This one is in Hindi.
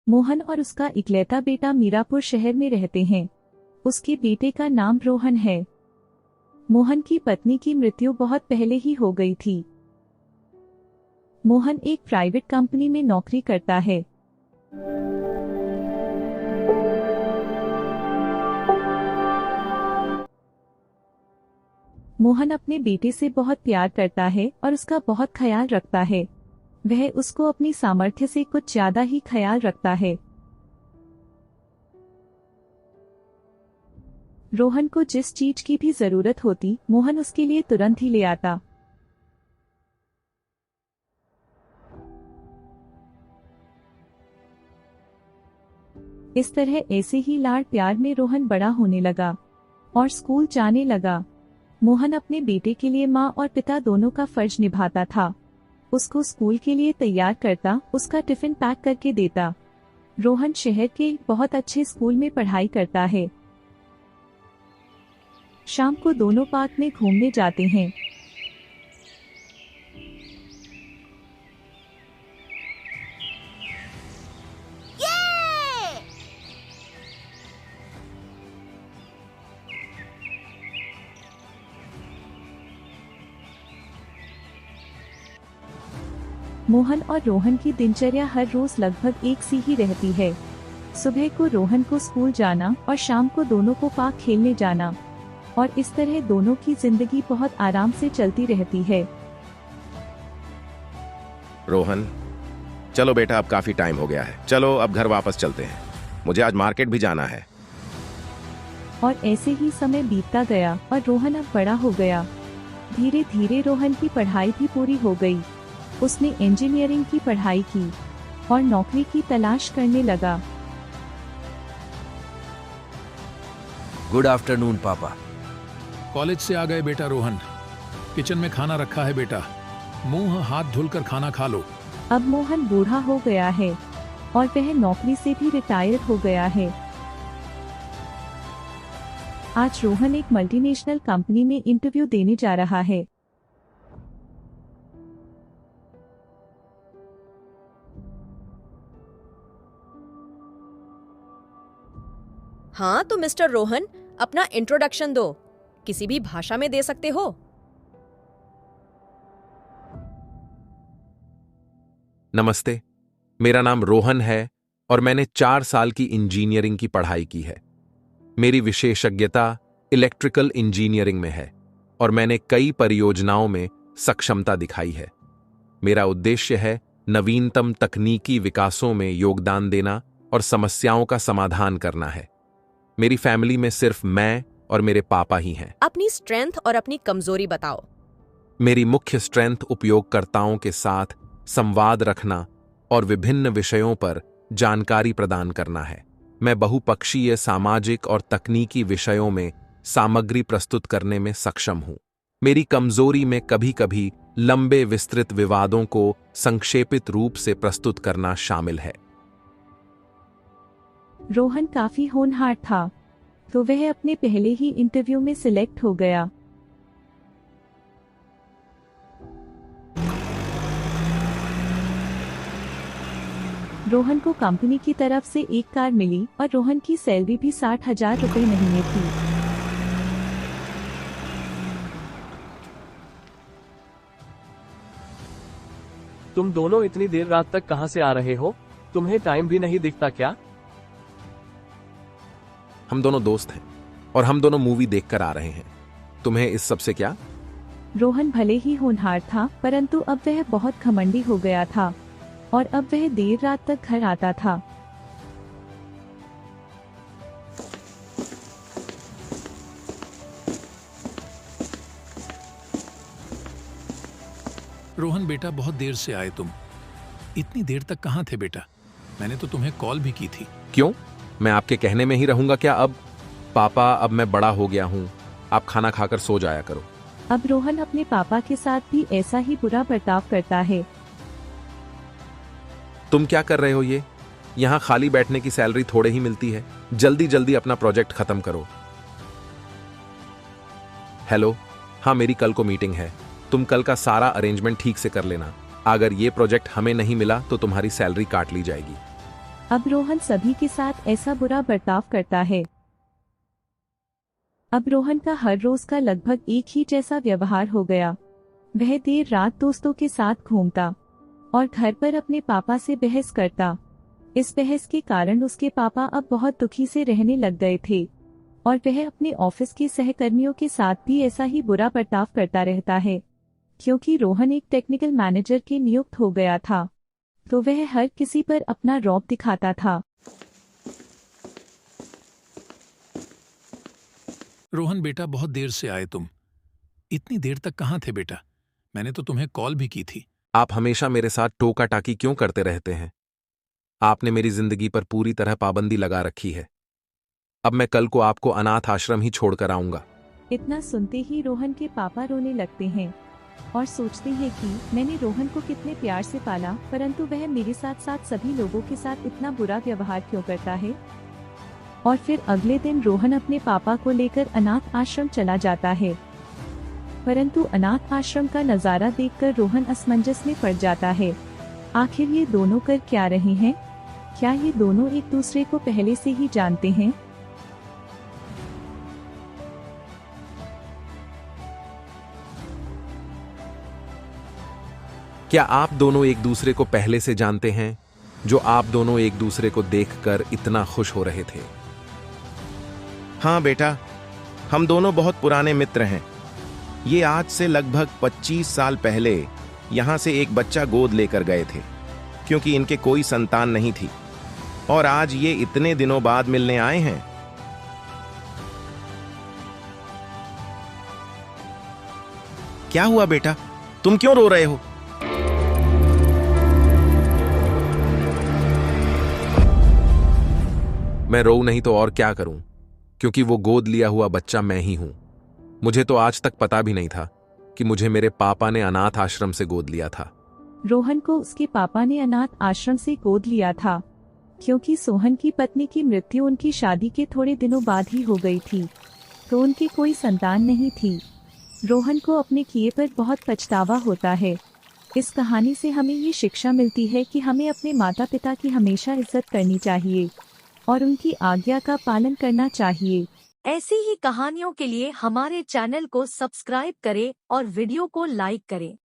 मोहन और उसका इकलौता बेटा मीरापुर शहर में रहते हैं। उसके बेटे का नाम रोहन है। मोहन की पत्नी की मृत्यु बहुत पहले ही हो गई थी। मोहन एक प्राइवेट कंपनी में नौकरी करता है। मोहन अपने बेटे से बहुत प्यार करता है और उसका बहुत ख्याल रखता है। वह उसको अपनी सामर्थ्य से कुछ ज्यादा ही ख्याल रखता है। रोहन को जिस चीज की भी जरूरत होती, मोहन उसके लिए तुरंत ही ले आता। इस तरह ऐसे ही लाड़ प्यार में रोहन बड़ा होने लगा और स्कूल जाने लगा। मोहन अपने बेटे के लिए माँ और पिता दोनों का फर्ज निभाता था। उसको स्कूल के लिए तैयार करता, उसका टिफिन पैक करके देता। रोहन शहर के एक बहुत अच्छे स्कूल में पढ़ाई करता है। शाम को दोनों पार्क में घूमने जाते हैं। मोहन और रोहन की दिनचर्या हर रोज लगभग एक सी ही रहती है। सुबह को रोहन को स्कूल जाना और शाम को दोनों को पार्क खेलने जाना, और इस तरह दोनों की जिंदगी बहुत आराम से चलती रहती है। रोहन, चलो बेटा, अब काफी टाइम हो गया है। चलो अब घर वापस चलते हैं, मुझे आज मार्केट भी जाना है। और ऐसे ही समय बीतता गया और रोहन अब बड़ा हो गया। धीरे धीरे रोहन की पढ़ाई भी पूरी हो गई। उसने इंजीनियरिंग की पढ़ाई की और नौकरी की तलाश करने लगा। गुड आफ्टरनून पापा। कॉलेज से आ गए बेटा रोहन? किचन में खाना रखा है बेटा, मुंह हाथ धुलकर खाना खा लो। अब मोहन बूढ़ा हो गया है और वह नौकरी से भी रिटायर हो गया है। आज रोहन एक मल्टीनेशनल कंपनी में इंटरव्यू देने जा रहा है। हाँ तो मिस्टर रोहन, अपना इंट्रोडक्शन दो। किसी भी भाषा में दे सकते हो। नमस्ते, मेरा नाम रोहन है और मैंने 4 साल की इंजीनियरिंग की पढ़ाई की है। मेरी विशेषज्ञता इलेक्ट्रिकल इंजीनियरिंग में है और मैंने कई परियोजनाओं में सक्षमता दिखाई है। मेरा उद्देश्य है नवीनतम तकनीकी विकासों में योगदान देना और समस्याओं का समाधान करना है। मेरी फैमिली में सिर्फ मैं और मेरे पापा ही हैं। अपनी स्ट्रेंथ और अपनी कमजोरी बताओ। मेरी मुख्य स्ट्रेंथ उपयोगकर्ताओं के साथ संवाद रखना और विभिन्न विषयों पर जानकारी प्रदान करना है। मैं बहुपक्षीय सामाजिक और तकनीकी विषयों में सामग्री प्रस्तुत करने में सक्षम हूं। मेरी कमजोरी में कभी-कभी लंबे विस्तृत विवादों को संक्षेपित रूप से प्रस्तुत करना शामिल है। रोहन काफी होनहार था, तो वह अपने पहले ही इंटरव्यू में सिलेक्ट हो गया। रोहन को कंपनी की तरफ से एक कार मिली और रोहन की सैलरी भी 60,000 रुपए महीने थी। तुम दोनों इतनी देर रात तक कहां से आ रहे हो? तुम्हें टाइम भी नहीं दिखता क्या? हम दोनों दोस्त हैं और हम दोनों मूवी देखकर आ रहे हैं। तुम्हें इस सब से क्या? रोहन भले ही होनहार था, परंतु अब वह बहुत घमंडी हो गया था और अब वह देर रात तक घर आता था। रोहन बेटा, बहुत देर से आए तुम। इतनी देर तक कहाँ थे बेटा? मैंने तो तुम्हें कॉल भी की थी। क्यों, मैं आपके कहने में ही रहूंगा क्या? अब पापा, अब मैं बड़ा हो गया हूँ, आप खाना खाकर सो जाया करो। अब रोहन अपने पापा के साथ भी ऐसा ही बुरा बर्ताव करता है। तुम क्या कर रहे हो? ये यहाँ खाली बैठने की सैलरी थोड़े ही मिलती है। जल्दी जल्दी अपना प्रोजेक्ट खत्म करो। हेलो, हाँ मेरी कल को मीटिंग है। तुम कल का सारा अरेंजमेंट ठीक से कर लेना। अगर ये प्रोजेक्ट हमें नहीं मिला तो तुम्हारी सैलरी काट ली जाएगी। अब रोहन सभी के साथ ऐसा बुरा बर्ताव करता है। अब रोहन का हर रोज का लगभग एक ही जैसा व्यवहार हो गया। वह देर रात दोस्तों के साथ घूमता और घर पर अपने पापा से बहस करता। इस बहस के कारण उसके पापा अब बहुत दुखी से रहने लग गए थे और वह अपने ऑफिस के सहकर्मियों के साथ भी ऐसा ही बुरा बर्ताव करता रहता है। क्योंकि रोहन एक टेक्निकल मैनेजर के नियुक्त हो गया था, तो वह हर किसी पर अपना रौब दिखाता था। रोहन बेटा, बहुत देर से आए तुम। इतनी देर तक कहाँ थे बेटा? मैंने तो तुम्हें कॉल भी की थी। आप हमेशा मेरे साथ टोका टाकी क्यों करते रहते हैं? आपने मेरी जिंदगी पर पूरी तरह पाबंदी लगा रखी है। अब मैं कल को आपको अनाथ आश्रम ही छोड़कर आऊंगा। इतना सुनते ही रोहन के पापा रोने लगते हैं और सोचते हैं कि मैंने रोहन को कितने प्यार से पाला, परंतु वह मेरे साथ साथ सभी लोगों के साथ इतना बुरा व्यवहार क्यों करता है। और फिर अगले दिन रोहन अपने पापा को लेकर अनाथ आश्रम चला जाता है। परंतु अनाथ आश्रम का नजारा देखकर रोहन असमंजस में पड़ जाता है। आखिर ये दोनों कर क्या रहे हैं? क्या ये दोनों एक दूसरे को पहले से ही जानते हैं? क्या आप दोनों एक दूसरे को पहले से जानते हैं, जो आप दोनों एक दूसरे को देखकर इतना खुश हो रहे थे? हाँ बेटा, हम दोनों बहुत पुराने मित्र हैं। ये आज से लगभग 25 साल पहले यहाँ से एक बच्चा गोद लेकर गए थे, क्योंकि इनके कोई संतान नहीं थी, और आज ये इतने दिनों बाद मिलने आए हैं। क्या हुआ बेटा, तुम क्यों रो रहे हो? मैं रोऊं नहीं तो और क्या करूं, क्योंकि वो गोद लिया हुआ बच्चा मैं ही हूं। मुझे तो आज तक पता भी नहीं था कि मुझे मेरे पापा ने अनाथ आश्रम से गोद लिया था। रोहन को उसके पापा ने अनाथ आश्रम से गोद लिया था, क्योंकि सोहन की पत्नी की मृत्यु उनकी शादी के थोड़े दिनों बाद ही हो गई थी, तो उनकी कोई संतान नहीं थी। रोहन को अपने किए पर बहुत पछतावा होता है। इस कहानी से हमें ये शिक्षा मिलती है कि हमें अपने माता पिता की हमेशा इज्जत करनी चाहिए और उनकी आज्ञा का पालन करना चाहिए। ऐसी ही कहानियों के लिए हमारे चैनल को सब्सक्राइब करें और वीडियो को लाइक करें।